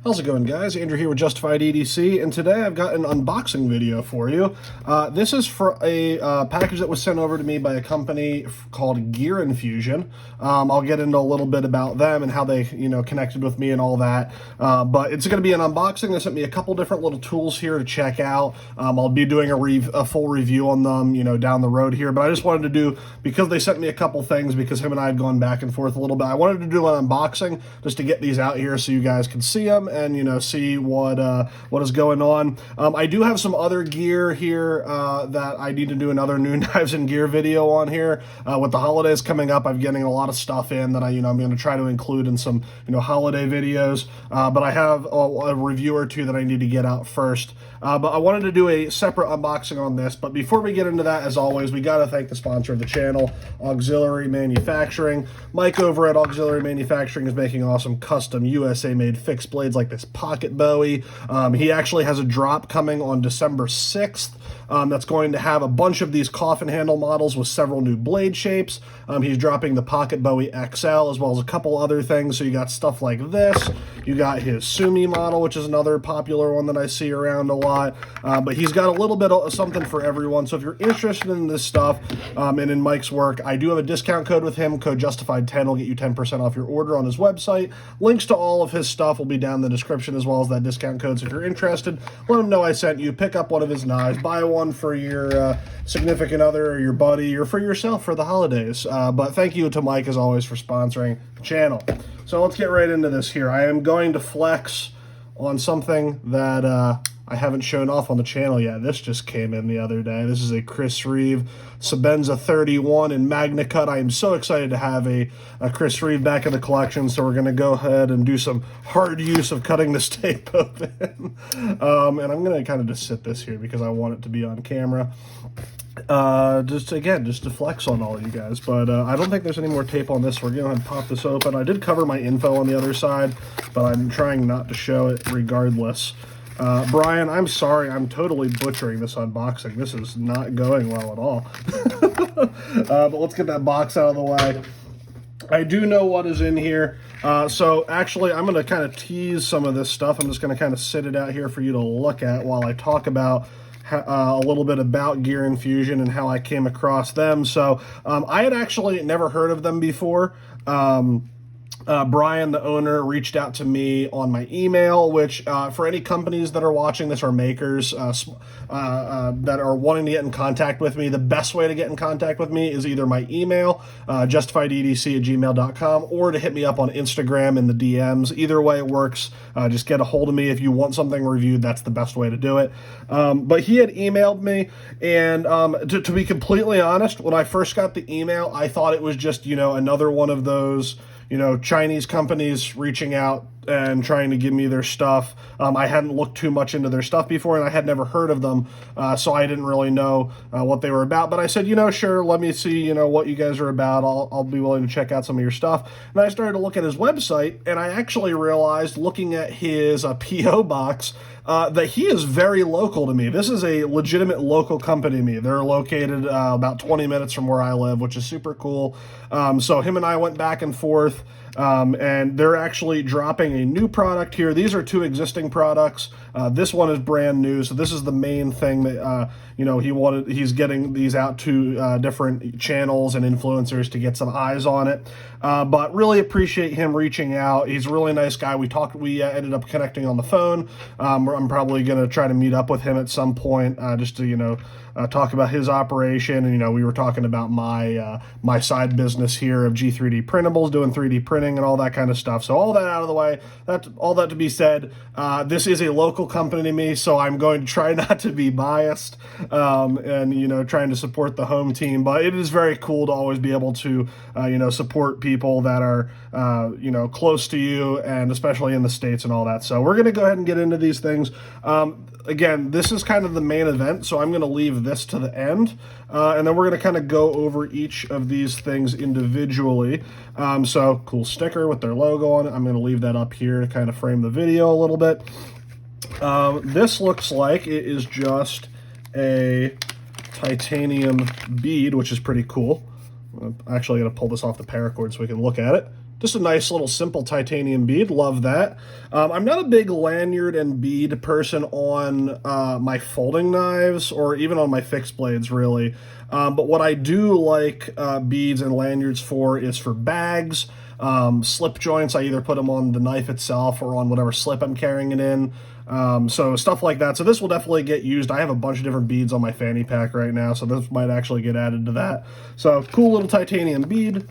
How's it going, guys? Andrew here with Justified EDC, and today I've got an unboxing video for you. This is for a package that was sent over to me by a company called Infusion. I'll get into a little bit about them and how they, connected with me and all that. But it's going to be an unboxing. They sent me a couple different little tools here to check out. I'll be doing a full review on them, down the road here. But I just wanted to do, because they sent me a couple things, because him and I had gone back and forth a little bit, I wanted to do an unboxing just to get these out here so you guys can see them and see what is going on. I do have some other gear here that I need to do another new knives and gear video on here. With the holidays coming up, I'm getting a lot of stuff in that I'm going to try to include in some holiday videos. But I have a review or two that I need to get out first. But I wanted to do a separate unboxing on this. But before we get into that, as always, we got to thank the sponsor of the channel, Auxiliary Manufacturing. Mike over at Auxiliary Manufacturing is making awesome custom USA-made fixed blades like this pocket bowie. He actually has a drop coming on December 6th. That's going to have a bunch of these coffin handle models with several new blade shapes. He's dropping the Pocket Bowie XL as well as a couple other things. So you got stuff like this. You got his Sumi model, which is another popular one that I see around a lot. But he's got a little bit of something for everyone. So if you're interested in this stuff and in Mike's work, I do have a discount code with him. Code Justified10 will get you 10% off your order on his website. Links to all of his stuff will be down in the description as well as that discount code. So if you're interested, let him know I sent you. Pick up one of his knives. Buy one for your significant other or your buddy or for yourself for the holidays. But thank you to Mike, as always, for sponsoring the channel. So let's get right into this here. I am going to flex on something that I haven't shown off on the channel yet. This just came in the other day. This is a Chris Reeve Sebenza 31 in Magna Cut. I am so excited to have a Chris Reeve back in the collection, so we're going to go ahead and do some hard use of cutting this tape open. And I'm going to kind of just sit this here because I want it to be on camera. Just to flex on all of you guys, but I don't think there's any more tape on this. We're going to pop this open. I did cover my info on the other side, but I'm trying not to show it regardless. Brian, I'm sorry, I'm totally butchering this unboxing. This is not going well at all. But let's get that box out of the way. I do know what is in here. So actually, I'm going to kind of tease some of this stuff. I'm just going to kind of sit it out here for you to look at while I talk about a little bit about Gear Infusion and how I came across them. So I had actually never heard of them before. Brian, the owner, reached out to me on my email, which for any companies that are watching this or makers that are wanting to get in contact with me, the best way to get in contact with me is either my email, justifiededc@gmail.com, or to hit me up on Instagram in the DMs. Either way it works. Just get a hold of me. If you want something reviewed, that's the best way to do it. But he had emailed me, and to be completely honest, when I first got the email, I thought it was just, another one of those Chinese companies reaching out and trying to give me their stuff. I hadn't looked too much into their stuff before, and I had never heard of them, so I didn't really know what they were about. But I said, sure, let me see, what you guys are about. I'll be willing to check out some of your stuff. And I started to look at his website, and I actually realized, looking at his P.O. box, that he is very local to me. This is a legitimate local company to me. They're located about 20 minutes from where I live, which is super cool. So him and I went back and forth, and they're actually dropping a new product here. These are two existing products. This one is brand new, so this is the main thing that he's getting these out to different channels and influencers to get some eyes on it. But really appreciate him reaching out. He's a really nice guy. We ended up connecting on the phone. I'm probably going to try to meet up with him at some point just to talk about his operation. And we were talking about my side business here of G3D Printables, doing 3D printing and all that kind of stuff. So all that out of the way. All that to be said, this is a local company to me, so I'm going to try not to be biased and trying to support the home team. But it is very cool to always be able to support people that are close to you, and especially in the States and all that. So we're going to go ahead and get into these things. Again, this is kind of the main event, so I'm going to leave this to the end, and then we're going to kind of go over each of these things individually. So cool sticker with their logo on it. I'm going to leave that up here to kind of frame the video a little bit. This looks like it is just a titanium bead, which is pretty cool. I'm actually going to pull this off the paracord so we can look at it. Just a nice little simple titanium bead. Love that. I'm not a big lanyard and bead person on my folding knives or even on my fixed blades, really. But what I do like beads and lanyards for is for bags, slip joints. I either put them on the knife itself or on whatever slip I'm carrying it in. So stuff like that. So this will definitely get used. I have a bunch of different beads on my fanny pack right now, so this might actually get added to that. So cool little titanium bead.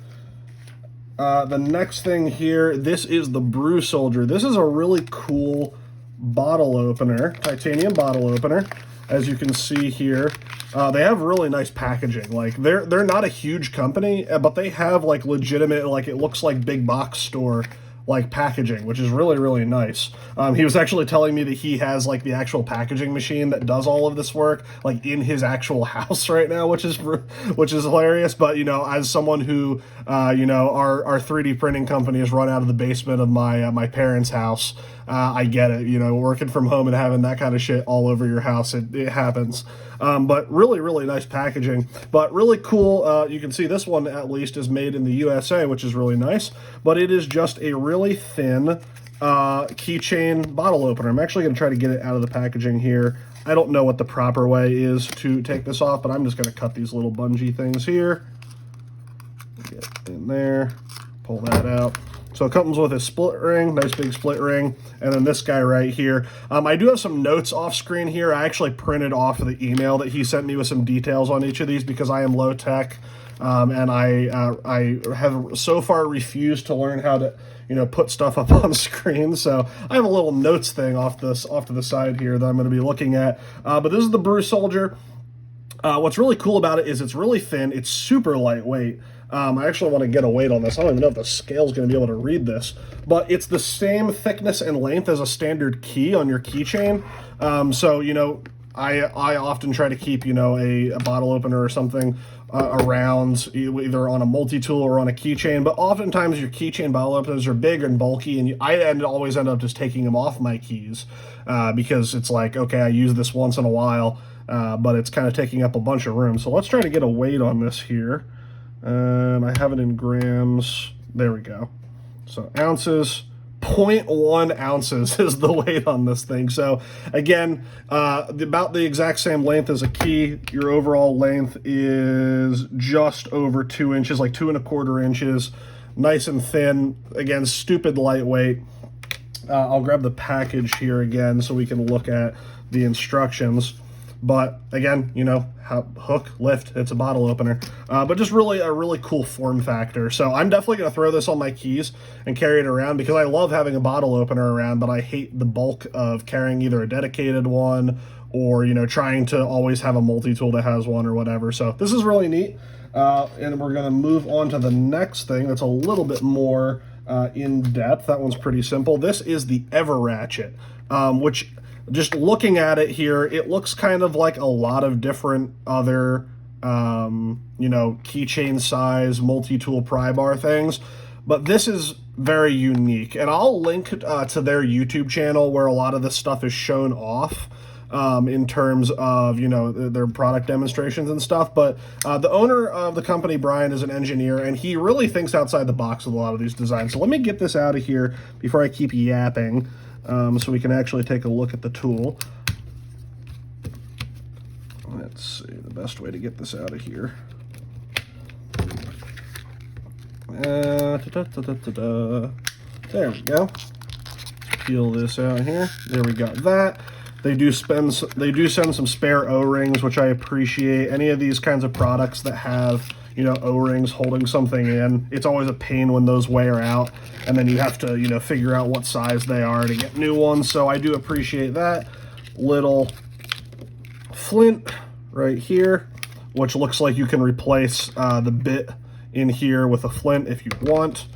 The next thing here, this is the Brew Solider. This is a really cool bottle opener, titanium bottle opener. As you can see here, they have really nice packaging. Like they're not a huge company, but they have like legitimate, like it looks like big box store like packaging, which is really, really nice. He was actually telling me that he has like the actual packaging machine that does all of this work like in his actual house right now, which is hilarious. But you know, as someone who you know, our 3D printing company is run out of the basement of my my parents' house, I get it. You know, working from home and having that kind of shit all over your house, it happens. But really, really nice packaging, but really cool. You can see this one at least is made in the USA, which is really nice, but it is just a really thin keychain bottle opener. I'm actually going to try to get it out of the packaging here. I don't know what the proper way is to take this off, but I'm just going to cut these little bungee things here. Get in there, pull that out. So it comes with a split ring, nice big split ring, and then this guy right here. I do have some notes off screen here. I actually printed off the email that he sent me with some details on each of these because I am low tech, and I have so far refused to learn how to, you know, put stuff up on screen. So I have a little notes thing off to the side here that I'm going to be looking at. But this is the Brew Solider. What's really cool about it is it's really thin. It's super lightweight. I actually want to get a weight on this. I don't even know if the scale's going to be able to read this, but it's the same thickness and length as a standard key on your keychain. So, you know, I often try to keep, you know, a bottle opener or something around either on a multi-tool or on a keychain, but oftentimes your keychain bottle openers are big and bulky, and I always end up just taking them off my keys because it's like, okay, I use this once in a while, but it's kind of taking up a bunch of room. So let's try to get a weight on this here. I have it in grams. There we go. So ounces, 0.1 ounces is the weight on this thing. So again, about the exact same length as a key. Your overall length is just over 2 inches, like 2¼ inches. Nice and thin. Again, stupid lightweight. I'll grab the package here again so we can look at the instructions. But again, you know, hook, lift, it's a bottle opener. But just really a really cool form factor. So I'm definitely going to throw this on my keys and carry it around because I love having a bottle opener around, but I hate the bulk of carrying either a dedicated one or, you know, trying to always have a multi-tool that has one or whatever. So this is really neat. And we're going to move on to the next thing that's a little bit more in depth. That one's pretty simple. This is the EverRatchet, which... just looking at it here, it looks kind of like a lot of different other, you know, keychain size, multi-tool pry bar things. But this is very unique. And I'll link to their YouTube channel where a lot of this stuff is shown off in terms of, you know, their product demonstrations and stuff. But the owner of the company, Brian, is an engineer, and he really thinks outside the box with a lot of these designs. So let me get this out of here before I keep yapping. So we can actually take a look at the tool. Let's see, the best way to get this out of here. There we go. Peel this out here. There we got that. They do send some spare O-rings, which I appreciate. Any of these kinds of products that have, you know, O-rings holding something in, it's always a pain when those wear out, and then you have to, you know, figure out what size they are to get new ones. So I do appreciate that. Little flint right here, which looks like you can replace the bit in here with a flint if you want.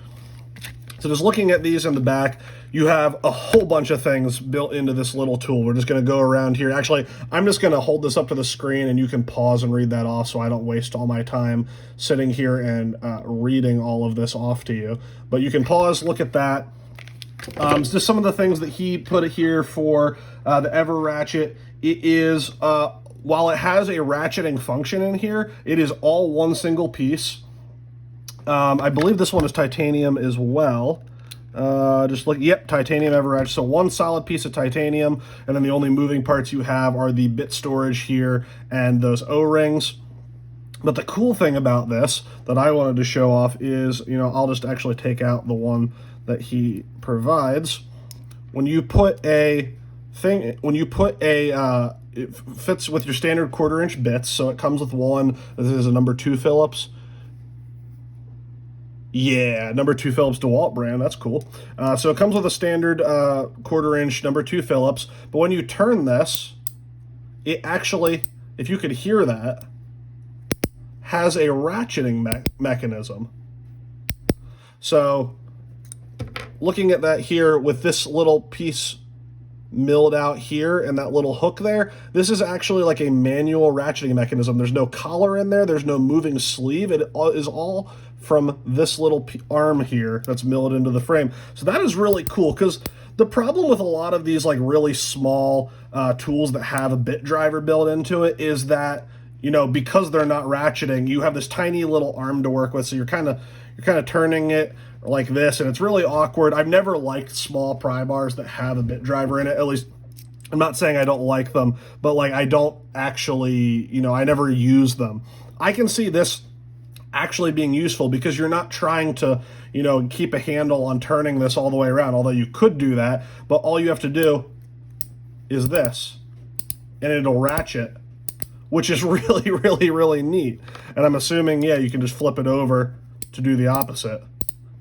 So just looking at these in the back, you have a whole bunch of things built into this little tool. We're just going to go around here. Actually, I'm just going to hold this up to the screen and you can pause and read that off so I don't waste all my time sitting here and reading all of this off to you. But you can pause, look at that. Just some of the things that he put here for the EverRatchet. It is, while it has a ratcheting function in here, it is all one single piece. I believe this one is titanium as well. Just look, yep, titanium EverRatchet. So one solid piece of titanium, and then the only moving parts you have are the bit storage here and those O-rings. But the cool thing about this that I wanted to show off is, I'll just actually take out the one that he provides. When you put a thing, it fits with your standard 1/4-inch bits, so it comes with one. This is a number 2 Phillips. Yeah, number 2 Phillips DeWalt brand. That's cool. So it comes with a standard 1/4-inch number 2 Phillips. But when you turn this, it actually, if you could hear that, has a ratcheting mechanism. So looking at that here with this little piece milled out here and that little hook there, this is actually like a manual ratcheting mechanism. There's no collar in there. There's no moving sleeve. It is all from this little arm here that's milled into the frame. So that is really cool, because the problem with a lot of these like really small tools that have a bit driver built into it is that, because they're not ratcheting, you have this tiny little arm to work with, so you're kind of turning it like this, and it's really awkward. I've never liked small pry bars that have a bit driver in it. At least, I'm not saying I don't like them, but like I don't actually, I never use them. I can see this actually being useful because you're not trying to, keep a handle on turning this all the way around, although you could do that, but all you have to do is this, and it'll ratchet, which is really, really, really neat. And I'm assuming, yeah, you can just flip it over to do the opposite.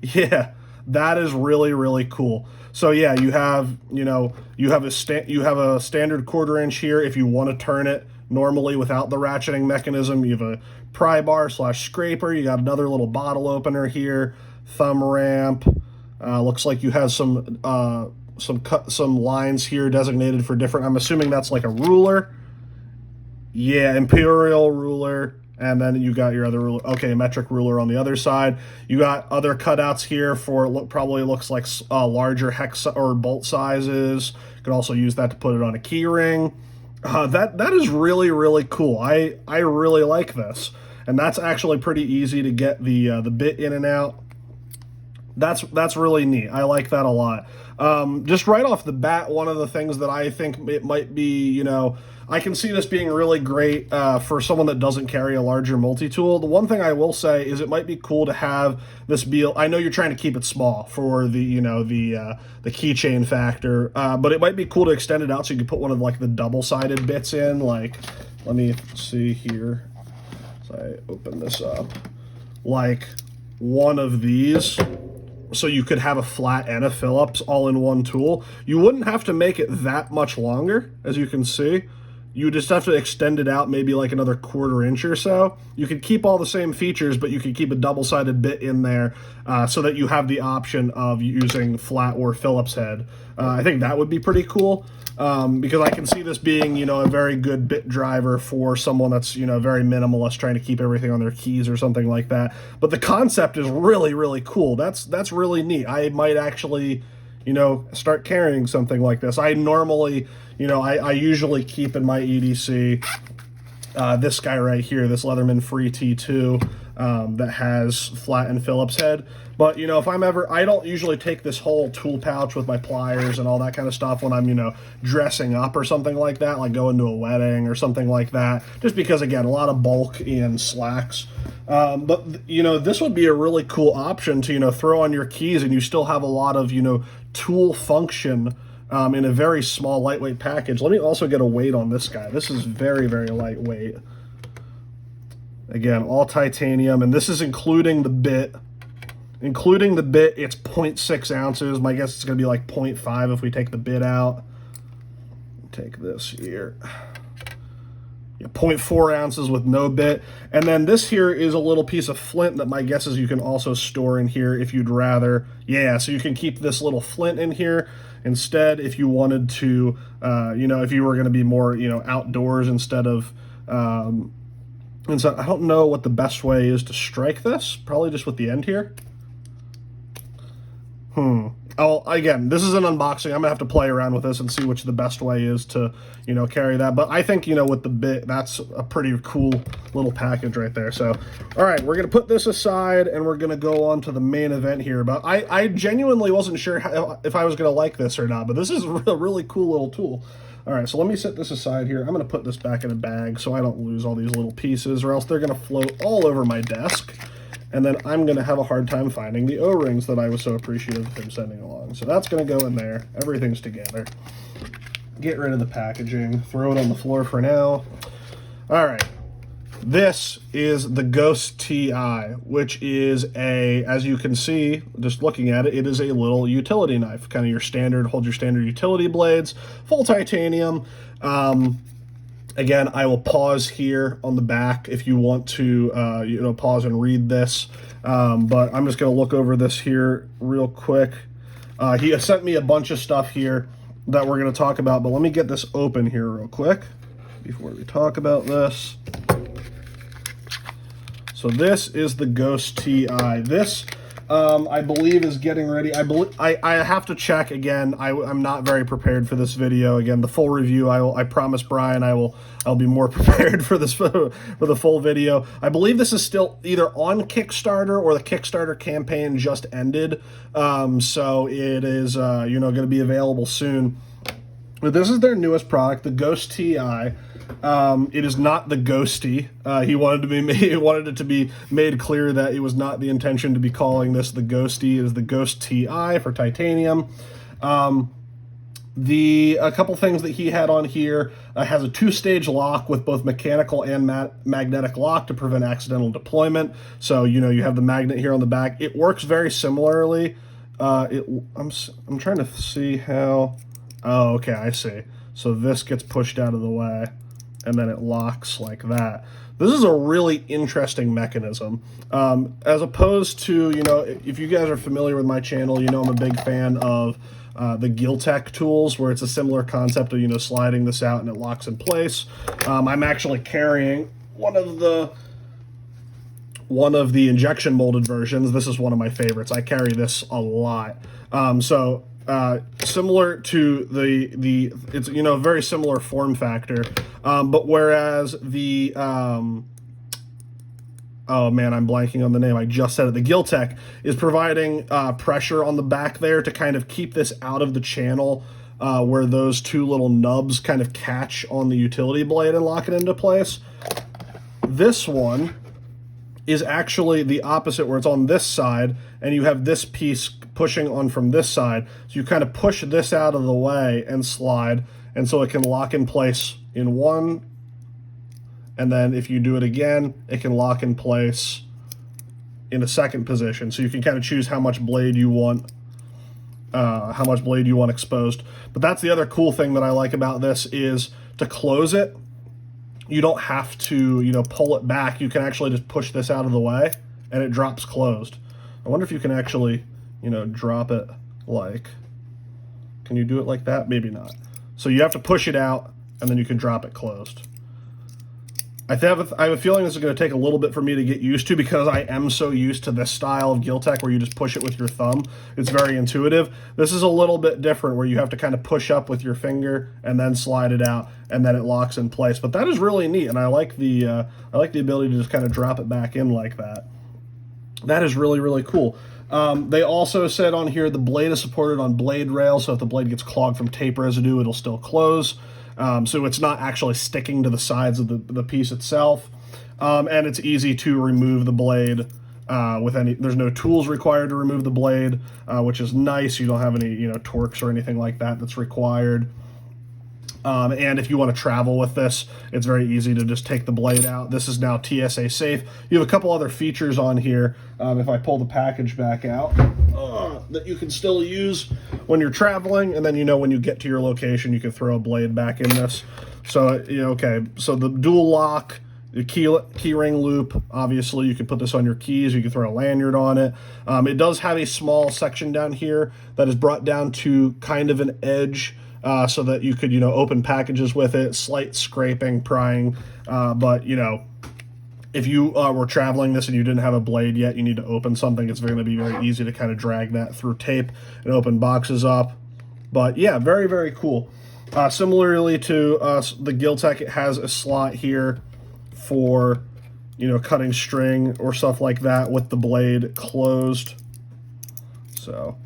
Yeah, that is really, really cool. So yeah, you have a standard 1/4-inch here. If you want to turn it normally without the ratcheting mechanism, you have a pry bar / scraper. You got another little bottle opener here, thumb ramp. Looks like you have some lines here designated for different. I'm assuming that's like a ruler. Yeah, imperial ruler. And then you got your other ruler. Okay, metric ruler on the other side. You got other cutouts here for probably looks like larger hex or bolt sizes. You can also use that to put it on a key ring. That is really, really cool. I really like this, and that's actually pretty easy to get the bit in and out. That's really neat. I like that a lot. Just right off the bat, one of the things that I think it might be, I can see this being really great for someone that doesn't carry a larger multi-tool. The one thing I will say is it might be cool to have this be, I know you're trying to keep it small for the, the keychain factor, but it might be cool to extend it out so you can put one of like the double-sided bits in. Like, let me see here. So I open this up. Like one of these. So you could have a flat and a Phillips all in one tool. You wouldn't have to make it that much longer, as you can see. You just have to extend it out maybe like another 1/4-inch or so. You could keep all the same features, but you could keep a double-sided bit in there so that you have the option of using flat or Phillips head. I think that would be pretty cool because I can see this being, a very good bit driver for someone that's, very minimalist, trying to keep everything on their keys or something like that. But the concept is really, really cool. That's really neat. I might actually, start carrying something like this. I normally, I usually keep in my EDC this guy right here, this Leatherman Free T2 that has flat and Phillips head. But, if I'm ever, I don't usually take this whole tool pouch with my pliers and all that kind of stuff when I'm, dressing up or something like that, like going to a wedding or something like that, just because, again, a lot of bulk and slacks. But, this would be a really cool option to, throw on your keys and you still have a lot of, tool function in a very small, lightweight package. Let me also get a weight on this guy. This is very, very lightweight. Again, all titanium, and this is including the bit. Including the bit, it's 0.6 ounces. My guess it's going to be like 0.5 if we take the bit out. Take this here. Yeah, 0.4 ounces with no bit. And then this here is a little piece of flint that my guess is you can also store in here if you'd rather. Yeah, so you can keep this little flint in here instead if you wanted to, if you were going to be more, outdoors instead of... and so I don't know what the best way is to strike this. Probably just with the end here. again, this is an unboxing. I'm gonna have to play around with this and see which the best way is to, carry that. But I think, with the bit, that's a pretty cool little package right there. So, all right, we're gonna put this aside and we're gonna go on to the main event here. But I genuinely wasn't sure if I was gonna like this or not, but this is a really cool little tool. All right, so let me set this aside here. I'm going to put this back in a bag so I don't lose all these little pieces, or else they're going to float all over my desk, and then I'm going to have a hard time finding the O-rings that I was so appreciative of him sending along. So that's going to go in there. Everything's together. Get rid of the packaging. Throw it on the floor for now. All right. This is the GhostTi, which is as you can see, just looking at it, it is a little utility knife, kind of your standard, hold your standard utility blades, full titanium. Again, I will pause here on the back if you want to, pause and read this. But I'm just going to look over this here real quick. He has sent me a bunch of stuff here that we're going to talk about, but let me get this open here real quick before we talk about this. So this is the GhostTi. This, I believe, is getting ready. I have to check again. I'm not very prepared for this video. Again, the full review. I promise Brian I'll be more prepared for this for the full video. I believe this is still either on Kickstarter or the Kickstarter campaign just ended. So it is going to be available soon. But this is their newest product, the GhostTi. It is not the GhostTi. He wanted it to be made clear that it was not the intention to be calling this the GhostTi. It is the GhostTi for titanium. A couple things that he had on here, has a 2-stage lock with both mechanical and magnetic lock to prevent accidental deployment. So you have the magnet here on the back. It works very similarly. I'm trying to see how. Oh, okay, I see. So this gets pushed out of the way, and then it locks like that. This is a really interesting mechanism. As opposed to, if you guys are familiar with my channel, I'm a big fan of the Giltech tools, where it's a similar concept of, sliding this out and it locks in place. I'm actually carrying one of the injection molded versions. This is one of my favorites. I carry this a lot. Similar to it's a very similar form factor, but whereas the oh man, I'm blanking on the name. I just said it. The Giltech is providing pressure on the back there to kind of keep this out of the channel, where those two little nubs kind of catch on the utility blade and lock it into place. This one is actually the opposite, where it's on this side and you have this piece pushing on from this side. So you kind of push this out of the way and slide, and so it can lock in place in one, and then if you do it again, it can lock in place in a second position. So you can kind of choose how much blade you want exposed. But that's the other cool thing that I like about this, is to close it, you don't have to, pull it back. You can actually just push this out of the way and it drops closed. I wonder if you can actually, drop it can you do it like that? Maybe not. So you have to push it out and then you can drop it closed. I have a feeling this is going to take a little bit for me to get used to, because I am so used to this style of Giltech where you just push it with your thumb. It's very intuitive. This is a little bit different, where you have to kind of push up with your finger and then slide it out, and then it locks in place. But that is really neat, and I like the ability to just kind of drop it back in like that. That is really, really cool. They also said on here the blade is supported on blade rails, so if the blade gets clogged from tape residue, it'll still close. So it's not actually sticking to the sides of the piece itself. And it's easy to remove the blade there's no tools required to remove the blade, which is nice. You don't have any, torques or anything like that that's required. And if you want to travel with this, it's very easy to just take the blade out. This is now TSA safe. You have a couple other features on here, if I pull the package back out, that you can still use when you're traveling, and then when you get to your location, you can throw a blade back in this. So, okay, so the dual lock, the key ring loop, obviously you can put this on your keys, you can throw a lanyard on it. It does have a small section down here that is brought down to kind of an edge, so that you could, open packages with it, slight scraping, prying, but, If you were traveling this and you didn't have a blade yet, you need to open something, it's going to be very easy to kind of drag that through tape and open boxes up. But yeah, very, very cool. Similarly to the Giltech, it has a slot here for, you know, cutting string or stuff like that with the blade closed. So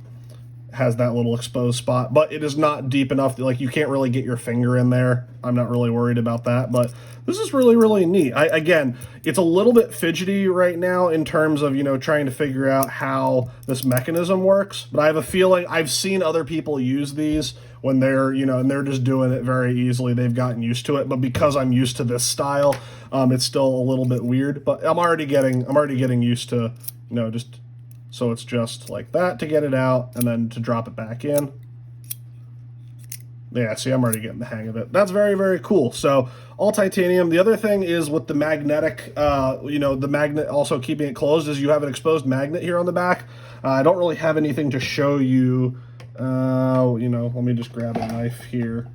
has that little exposed spot, but it is not deep enough that, like, you can't really get your finger in there. I'm not really worried about that, but this is really, really neat. Again, it's a little bit fidgety right now in terms of, you know, trying to figure out how this mechanism works, but I have a feeling I've seen other people use these when they're, you know, and they're just doing it very easily. They've gotten used to it, but because I'm used to this style, it's still a little bit weird, but I'm already getting used to, you know, just, so it's just like that to get it out and then to drop it back in. Yeah, see, I'm already getting the hang of it. That's very, very cool. So all titanium. The other thing is with the magnetic, you know, the magnet also keeping it closed is you have an exposed magnet here on the back. I don't really have anything to show you. You know, let me just grab a knife here.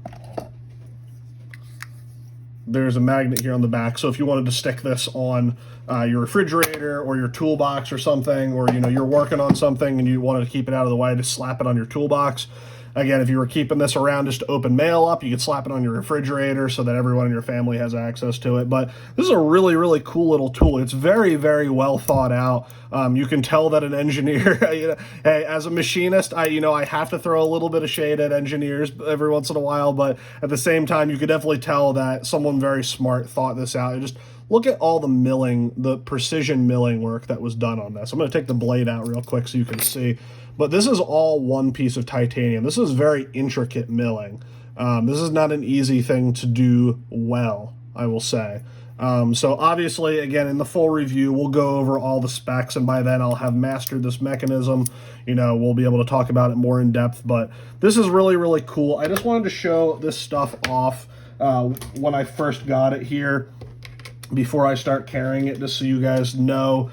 There's a magnet here on the back, so if you wanted to stick this on your refrigerator or your toolbox or something, or, you know, you're working on something and you wanted to keep it out of the way, just slap it on your toolbox. Again, if you were keeping this around just to open mail up, you could slap it on your refrigerator so that everyone in your family has access to it. But this is a really, really cool little tool. It's very, very well thought out. You can tell that an engineer, you know, hey, as a machinist, I have to throw a little bit of shade at engineers every once in a while, but at the same time, you could definitely tell that someone very smart thought this out. And just look at all the milling, the precision milling work that was done on this. I'm going to take the blade out real quick so you can see. But this is all one piece of titanium. This is very intricate milling. This is not an easy thing to do well, I will say. So obviously, again, in the full review, we'll go over all the specs, and by then I'll have mastered this mechanism. You know, we'll be able to talk about it more in depth, but this is really, really cool. I just wanted to show this stuff off when I first got it here before I start carrying it, just so you guys know.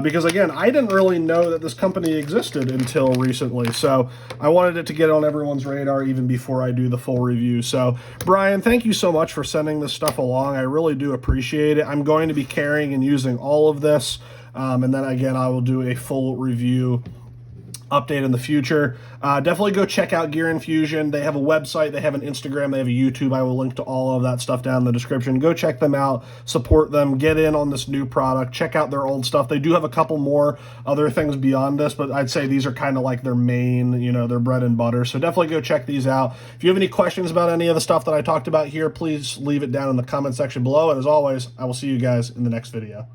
Because, again, I didn't really know that this company existed until recently, so I wanted it to get on everyone's radar even before I do the full review. So, Brian, thank you so much for sending this stuff along. I really do appreciate it. I'm going to be carrying and using all of this, and then, again, I will do a full review update in the future. Definitely go check out Gear Infusion. They have a website, they have an Instagram, they have a YouTube. I will link to all of that stuff down in the description. Go check them out, support them, get in on this new product, check out their old stuff. They do have a couple more other things beyond this, but I'd say these are kind of like their main, you know, their bread and butter. So definitely go check these out. If you have any questions about any of the stuff that I talked about here, please leave it down in the comment section below. And as always, I will see you guys in the next video.